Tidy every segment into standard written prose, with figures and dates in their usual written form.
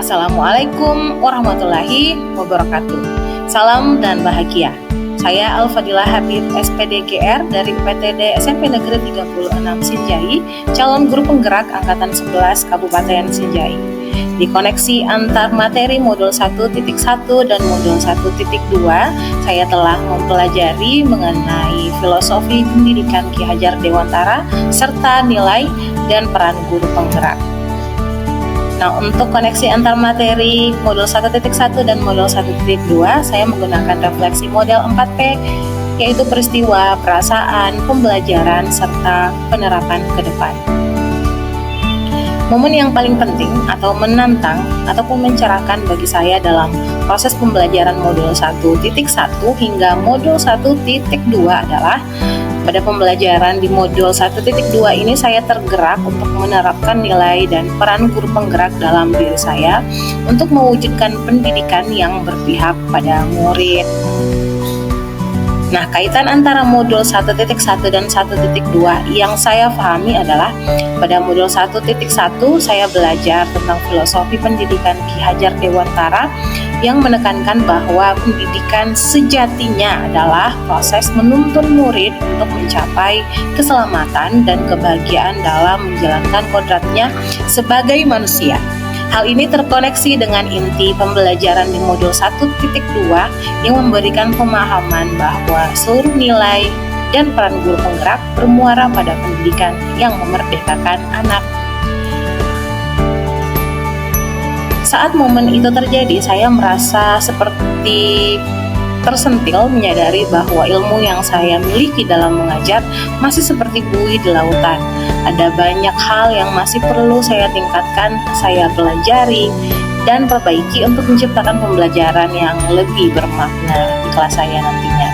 Assalamualaikum warahmatullahi wabarakatuh. Salam dan bahagia. Saya Al-Fadilah Habib SPD GR dari UPTD SMP Negeri 36 Sinjai, calon guru penggerak angkatan 11 Kabupaten Sinjai. Di koneksi antar materi modul 1.1 dan modul 1.2, saya telah mempelajari mengenai filosofi pendidikan Ki Hajar Dewantara serta nilai dan peran guru penggerak. Nah, untuk koneksi antar materi modul 1.1 dan modul 1.2, saya menggunakan refleksi model 4P, yaitu peristiwa, perasaan, pembelajaran, serta penerapan ke depan. Momen yang paling penting atau menantang ataupun mencerahkan bagi saya dalam proses pembelajaran modul 1.1 hingga modul 1.2 adalah pada pembelajaran di modul 1.2 ini saya tergerak untuk menerapkan nilai dan peran guru penggerak dalam diri saya untuk mewujudkan pendidikan yang berpihak pada murid. Nah, kaitan antara modul 1.1 dan 1.2 yang saya pahami adalah pada modul 1.1 saya belajar tentang filosofi pendidikan Ki Hajar Dewantara yang menekankan bahwa pendidikan sejatinya adalah proses menuntun murid untuk mencapai keselamatan dan kebahagiaan dalam menjalankan kodratnya sebagai manusia. Hal ini terkoneksi dengan inti pembelajaran di modul 1.2 yang memberikan pemahaman bahwa seluruh nilai dan peran guru penggerak bermuara pada pendidikan yang memerdekakan anak. Saat momen itu terjadi, saya merasa seperti tersentil menyadari bahwa ilmu yang saya miliki dalam mengajar masih seperti buih di lautan. Ada banyak hal yang masih perlu saya tingkatkan, saya pelajari, dan perbaiki untuk menciptakan pembelajaran yang lebih bermakna di kelas saya nantinya.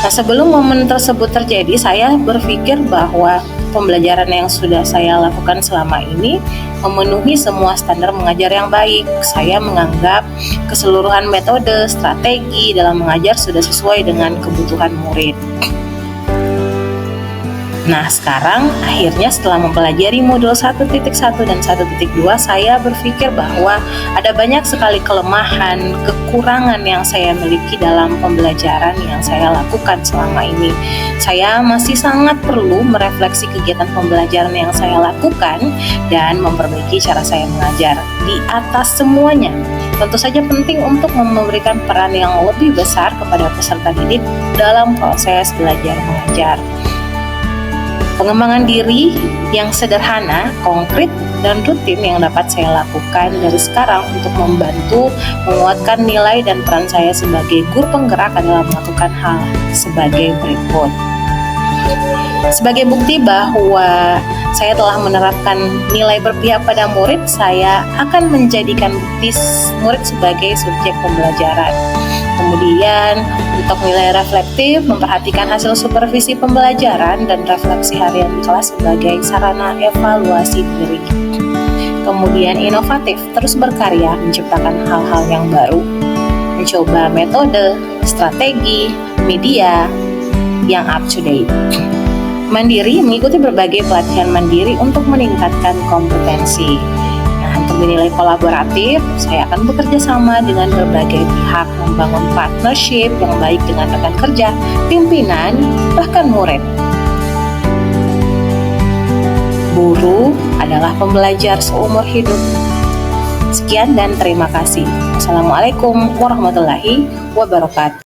Nah, sebelum momen tersebut terjadi, saya berpikir bahwa pembelajaran yang sudah saya lakukan selama ini memenuhi semua standar mengajar yang baik. Saya menganggap keseluruhan metode, strategi dalam mengajar sudah sesuai dengan kebutuhan murid. Nah, sekarang akhirnya setelah mempelajari modul 1.1 dan 1.2, saya berpikir bahwa ada banyak sekali kelemahan, kekurangan yang saya miliki dalam pembelajaran yang saya lakukan selama ini. Saya masih sangat perlu merefleksi kegiatan pembelajaran yang saya lakukan dan memperbaiki cara saya mengajar. Di atas semuanya, tentu saja penting untuk memberikan peran yang lebih besar kepada peserta didik dalam proses belajar mengajar. Pengembangan diri yang sederhana, konkret, dan rutin yang dapat saya lakukan dari sekarang untuk membantu menguatkan nilai dan peran saya sebagai guru penggerak adalah melakukan hal sebagai berikut. Sebagai bukti bahwa saya telah menerapkan nilai berpihak pada murid, saya akan menjadikan bukti murid sebagai subjek pembelajaran. Kemudian untuk nilai reflektif, memperhatikan hasil supervisi pembelajaran dan refleksi harian di kelas sebagai sarana evaluasi diri. Kemudian inovatif, terus berkarya menciptakan hal-hal yang baru, mencoba metode, strategi, media yang up to date. Mandiri, mengikuti berbagai pelatihan mandiri untuk meningkatkan kompetensi. Untuk dinilai kolaboratif, saya akan bekerja sama dengan berbagai pihak, membangun partnership yang baik dengan rekan kerja, pimpinan, bahkan murid. Guru adalah pembelajar seumur hidup. Sekian dan terima kasih. Wassalamualaikum warahmatullahi wabarakatuh.